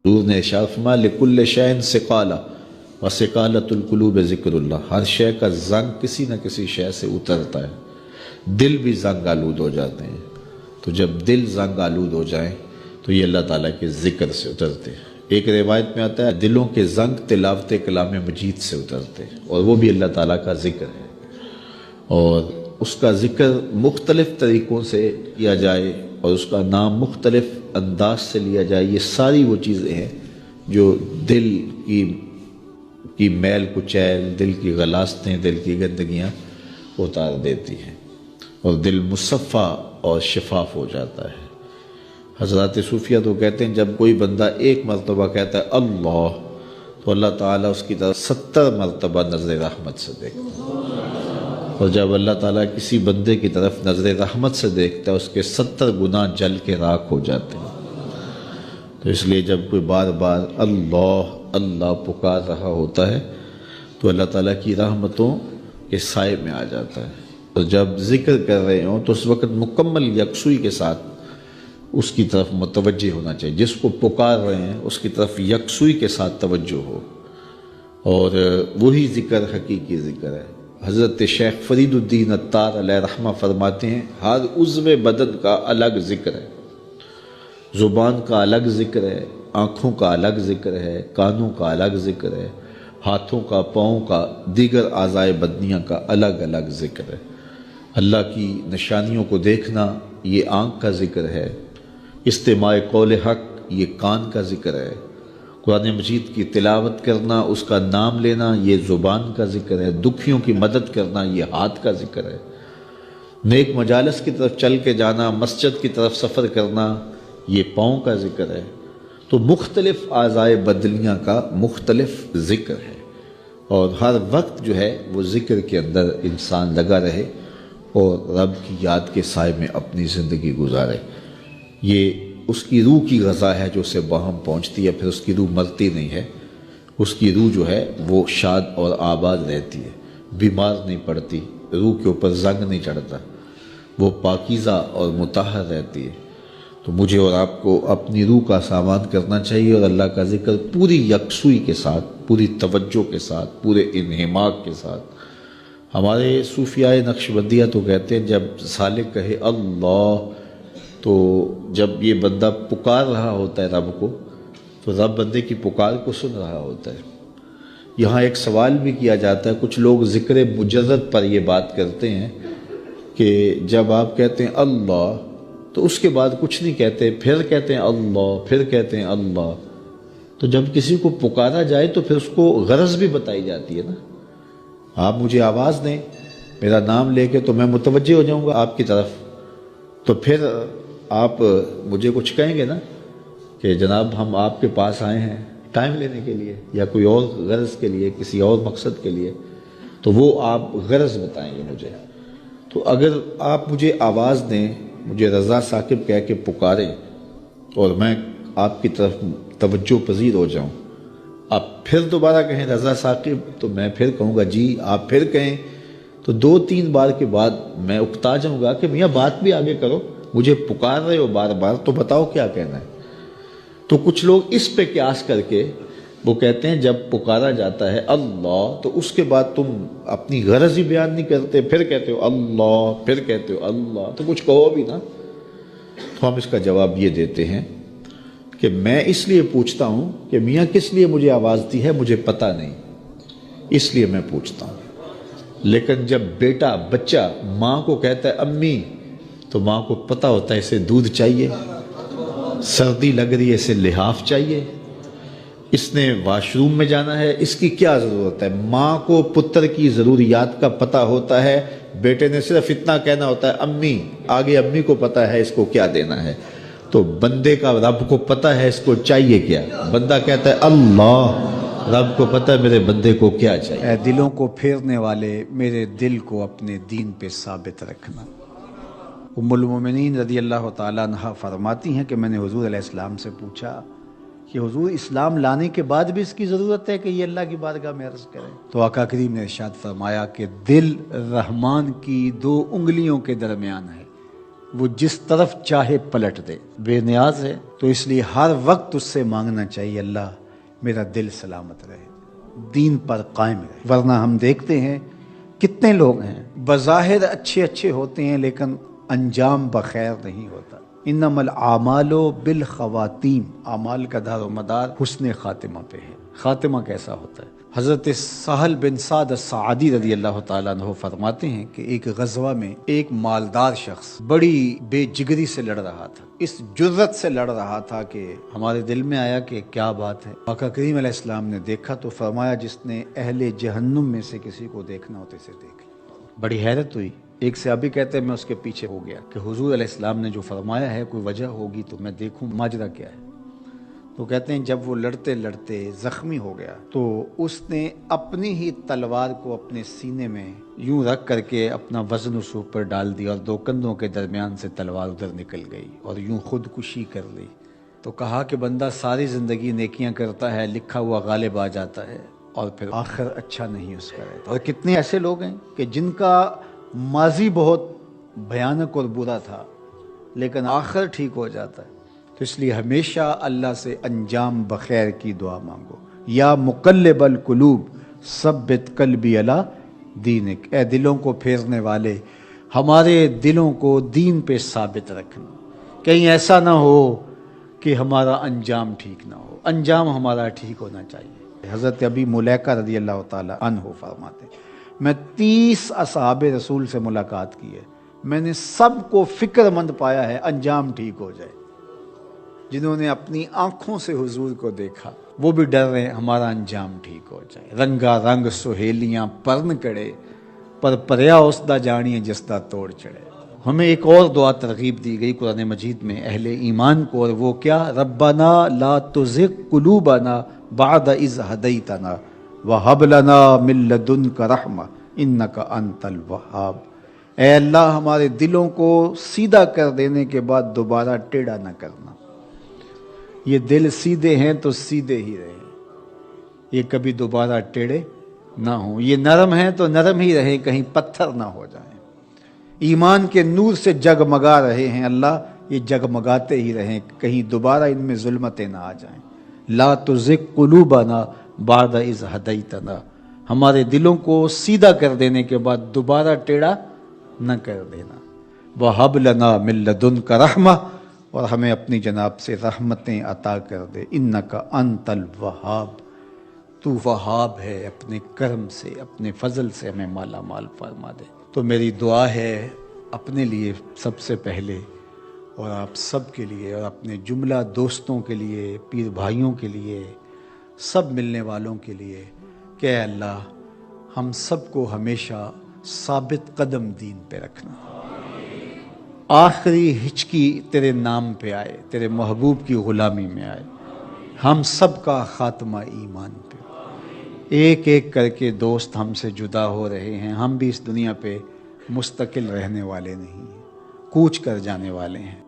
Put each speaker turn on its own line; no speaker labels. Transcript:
حضور نے ارشاد فرمایا لکل شیء ثقالہ وثقالۃ القلوب ذکر اللہ، ہر شے کا زنگ کسی نہ کسی شے سے اترتا ہے، دل بھی زنگ آلود ہو جاتے ہیں، تو جب دل زنگ آلود ہو جائیں تو یہ اللہ تعالیٰ کے ذکر سے اترتے ہیں۔ ایک روایت میں آتا ہے دلوں کے زنگ تلاوت کلام مجید سے اترتے ہیں، اور وہ بھی اللہ تعالیٰ کا ذکر ہے، اور اس کا ذکر مختلف طریقوں سے کیا جائے اور اس کا نام مختلف انداز سے لیا جائے، یہ ساری وہ چیزیں ہیں جو دل کی میل کچیل، دل کی غلاستیں، دل کی گندگیاں اتار دیتی ہیں اور دل مصفہ اور شفاف ہو جاتا ہے۔ حضرات صوفیہ تو کہتے ہیں جب کوئی بندہ ایک مرتبہ کہتا ہے اللہ، تو اللہ تعالیٰ اس کی طرف 70 مرتبہ نظر رحمت سے دیکھتا ہے، اور جب اللہ تعالیٰ کسی بندے کی طرف نظر رحمت سے دیکھتا ہے اس کے 70 گناہ جل کے راکھ ہو جاتے ہیں۔ تو اس لیے جب کوئی بار بار اللہ اللہ پکار رہا ہوتا ہے تو اللہ تعالیٰ کی رحمتوں کے سائے میں آ جاتا ہے، اور جب ذکر کر رہے ہوں تو اس وقت مکمل یکسوئی کے ساتھ اس کی طرف متوجہ ہونا چاہیے، جس کو پکار رہے ہیں اس کی طرف یکسوئی کے ساتھ توجہ ہو، اور وہی ذکر حقیقی ذکر ہے۔ حضرت شیخ فرید الدین عطار علیہ رحمہ فرماتے ہیں ہر عضو بدن کا الگ ذکر ہے، زبان کا الگ ذکر ہے، آنکھوں کا الگ ذکر ہے، کانوں کا الگ ذکر ہے، ہاتھوں کا، پاؤں کا، دیگر اعضائے بدنیاں کا الگ الگ ذکر ہے۔ اللہ کی نشانیوں کو دیکھنا یہ آنکھ کا ذکر ہے، استماع قول حق یہ کان کا ذکر ہے، قرآن مجید کی تلاوت کرنا، اس کا نام لینا یہ زبان کا ذکر ہے، دکھیوں کی مدد کرنا یہ ہاتھ کا ذکر ہے، نیک مجالس کی طرف چل کے جانا، مسجد کی طرف سفر کرنا یہ پاؤں کا ذکر ہے۔ تو مختلف اعضائے بدنیاں کا مختلف ذکر ہے، اور ہر وقت جو ہے وہ ذکر کے اندر انسان لگا رہے اور رب کی یاد کے سائے میں اپنی زندگی گزارے۔ یہ اس کی روح کی غذا ہے جو اسے باہم پہنچتی ہے، پھر اس کی روح مرتی نہیں ہے، اس کی روح جو ہے وہ شاد اور آباد رہتی ہے، بیمار نہیں پڑتی، روح کے اوپر زنگ نہیں چڑھتا، وہ پاکیزہ اور مطہر رہتی ہے۔ تو مجھے اور آپ کو اپنی روح کا سامان کرنا چاہیے اور اللہ کا ذکر پوری یکسوئی کے ساتھ، پوری توجہ کے ساتھ، پورے انہماک کے ساتھ۔ ہمارے صوفیاء نقشبندیہ تو کہتے ہیں جب سالک کہے اللہ، تو جب یہ بندہ پکار رہا ہوتا ہے رب کو، تو رب بندے کی پکار کو سن رہا ہوتا ہے۔ یہاں ایک سوال بھی کیا جاتا ہے، کچھ لوگ ذکر مجرد پر یہ بات کرتے ہیں کہ جب آپ کہتے ہیں اللہ تو اس کے بعد کچھ نہیں کہتے، پھر کہتے ہیں اللہ، پھر کہتے ہیں اللہ، تو جب کسی کو پکارا جائے تو پھر اس کو غرض بھی بتائی جاتی ہے نا۔ آپ مجھے آواز دیں، میرا نام لے کے، تو میں متوجہ ہو جاؤں گا آپ کی طرف، تو پھر آپ مجھے کچھ کہیں گے نا کہ جناب ہم آپ کے پاس آئے ہیں ٹائم لینے کے لیے یا کوئی اور غرض کے لیے، کسی اور مقصد کے لیے، تو وہ آپ غرض بتائیں گے مجھے۔ تو اگر آپ مجھے آواز دیں، مجھے رضا ثاقب کہہ کے پکاریں اور میں آپ کی طرف توجہ پذیر ہو جاؤں، آپ پھر دوبارہ کہیں رضا ثاقب، تو میں پھر کہوں گا جی، آپ پھر کہیں، تو 2-3 بار کے بعد میں اکتا جاؤں گا کہ میاں بات بھی آگے کرو، مجھے پکار رہے ہو بار بار تو بتاؤ کیا کہنا ہے۔ تو کچھ لوگ اس پہ قیاس کر کے وہ کہتے ہیں جب پکارا جاتا ہے اللہ تو اس کے بعد تم اپنی غرض ہی بیان نہیں کرتے، پھر کہتے ہو اللہ، پھر کہتے ہو اللہ، تو کچھ کہو بھی نا۔ تو ہم اس کا جواب یہ دیتے ہیں کہ میں اس لیے پوچھتا ہوں کہ میاں کس لیے مجھے آواز دی ہے مجھے پتہ نہیں، اس لیے میں پوچھتا ہوں۔ لیکن جب بیٹا، بچہ ماں کو کہتا ہے امی، تو ماں کو پتہ ہوتا ہے اسے دودھ چاہیے، سردی لگ رہی ہے اسے لحاف چاہیے، اس نے واش روم میں جانا ہے، اس کی کیا ضرورت ہے۔ ماں کو پتر کی ضروریات کا پتہ ہوتا ہے، بیٹے نے صرف اتنا کہنا ہوتا ہے امی، آگے امی کو پتہ ہے اس کو کیا دینا ہے۔ تو بندے کا رب کو پتہ ہے اس کو چاہیے کیا، بندہ کہتا ہے اللہ، رب کو پتہ ہے میرے بندے کو کیا چاہیے۔
اے دلوں کو پھیرنے والے، میرے دل کو اپنے دین پہ ثابت رکھنا۔ ام المومنین رضی اللہ تعالیٰ عنہ فرماتی ہیں کہ میں نے حضور علیہ السلام سے پوچھا کہ حضور اسلام لانے کے بعد بھی اس کی ضرورت ہے کہ یہ اللہ کی بارگاہ میں عرض کرے؟ تو آقا کریم نے ارشاد فرمایا کہ دل رحمان کی 2 انگلیوں کے درمیان ہے، وہ جس طرف چاہے پلٹ دے، بے نیاز ہے، تو اس لیے ہر وقت اس سے مانگنا چاہیے اللہ میرا دل سلامت رہے، دین پر قائم رہے۔ ورنہ ہم دیکھتے ہیں کتنے لوگ ہیں بظاہر اچھے ہوتے ہیں لیکن انجام بخیر نہیں ہوتا۔ انما الاعمال بالخواتیم، اعمال کا دار و مدار حسن خاتمہ پہ ہے۔ خاتمہ کیسا ہوتا ہے؟ حضرت سہل بن سعد الساعدی رضی اللہ تعالیٰ عنہ فرماتے ہیں کہ ایک غزوہ میں ایک مالدار شخص بڑی بے جگری سے لڑ رہا تھا، اس جرت سے لڑ رہا تھا کہ ہمارے دل میں آیا کہ کیا بات ہے۔ آقا کریم علیہ السلام نے دیکھا تو فرمایا جس نے اہل جہنم میں سے کسی کو دیکھنا ہوتے سے دیکھ۔ بڑی حیرت ہوئی۔ ایک صحابی کہتے ہیں میں اس کے پیچھے ہو گیا کہ حضور علیہ السلام نے جو فرمایا ہے کوئی وجہ ہوگی تو میں دیکھوں ماجرا کیا ہے۔ تو کہتے ہیں جب وہ لڑتے لڑتے زخمی ہو گیا تو اس نے اپنی ہی تلوار کو اپنے سینے میں یوں رکھ کر کے اپنا وزن اس اوپر ڈال دیا اور دو کندھوں کے درمیان سے تلوار ادھر نکل گئی اور یوں خودکشی کر لی۔ تو کہا کہ بندہ ساری زندگی نیکیاں کرتا ہے، لکھا ہوا غالب آ جاتا ہے اور پھر آخر اچھا نہیں اس کا رہتا۔ اور کتنے ایسے لوگ ہیں کہ جن کا ماضی بہت بھیانک اور برا تھا لیکن آخر ٹھیک ہو جاتا ہے۔ تو اس لیے ہمیشہ اللہ سے انجام بخیر کی دعا مانگو۔ یا مقلب القلوب ثبت قلبی علی دینک، اے دلوں کو پھیرنے والے ہمارے دلوں کو دین پہ ثابت رکھنا، کہیں ایسا نہ ہو کہ ہمارا انجام ٹھیک نہ ہو، انجام ہمارا ٹھیک ہونا چاہیے۔ حضرت ابی ملیکہ رضی اللہ تعالی عنہ فرماتے ہیں میں 30 اصحاب رسول سے ملاقات کی ہے، میں نے سب کو فکر مند پایا ہے انجام ٹھیک ہو جائے۔ جنہوں نے اپنی آنکھوں سے حضور کو دیکھا وہ بھی ڈر رہے ہمارا انجام ٹھیک ہو جائے۔ رنگا رنگ سہیلیاں پرن کڑے، پر پریا اسدا جانیے جسدا توڑ چڑھے۔ ہمیں ایک اور دعا ترغیب دی گئی قرآن مجید میں اہل ایمان کو، اور وہ کیا؟ ربنا لا تزغ قلوبنا بعد اذ ہدیتنا وہب لنا من لدنک رحمہ انک انت الوہاب۔ اے اللہ ہمارے دلوں کو سیدھا کر دینے کے بعد دوبارہ ٹیڑھا نہ کرنا۔ یہ دل سیدھے ہیں تو سیدھے ہی رہیں، یہ کبھی دوبارہ ٹیڑھے نہ ہوں۔ یہ نرم ہیں تو نرم ہی رہیں، کہیں پتھر نہ ہو جائیں۔ ایمان کے نور سے جگمگا رہے ہیں اللہ، یہ جگمگاتے ہی رہیں، کہیں دوبارہ ان میں ظلمتیں نہ آ جائیں۔ لا تزغ قلوبنا بعد اذ ہدیتنا، ہمارے دلوں کو سیدھا کر دینے کے بعد دوبارہ ٹیڑھا نہ کر دینا۔ وہب لنا من لدنک رحمہ، اور ہمیں اپنی جناب سے رحمتیں عطا کر دے۔ انک انت الوہاب، تو وہاب ہے، اپنے کرم سے اپنے فضل سے ہمیں مالا مال فرما دے۔ تو میری دعا ہے اپنے لیے سب سے پہلے اور آپ سب کے لیے اور اپنے جملہ دوستوں کے لیے، پیر بھائیوں کے لیے، سب ملنے والوں کے لیے کہ اے اللہ ہم سب کو ہمیشہ ثابت قدم دین پہ رکھنا، آخری ہچکی تیرے نام پہ آئے، تیرے محبوب کی غلامی میں آئے، ہم سب کا خاتمہ ایمان پہ۔ ایک ایک کر کے دوست ہم سے جدا ہو رہے ہیں، ہم بھی اس دنیا پہ مستقل رہنے والے نہیں ہیں، کوچ کر جانے والے ہیں۔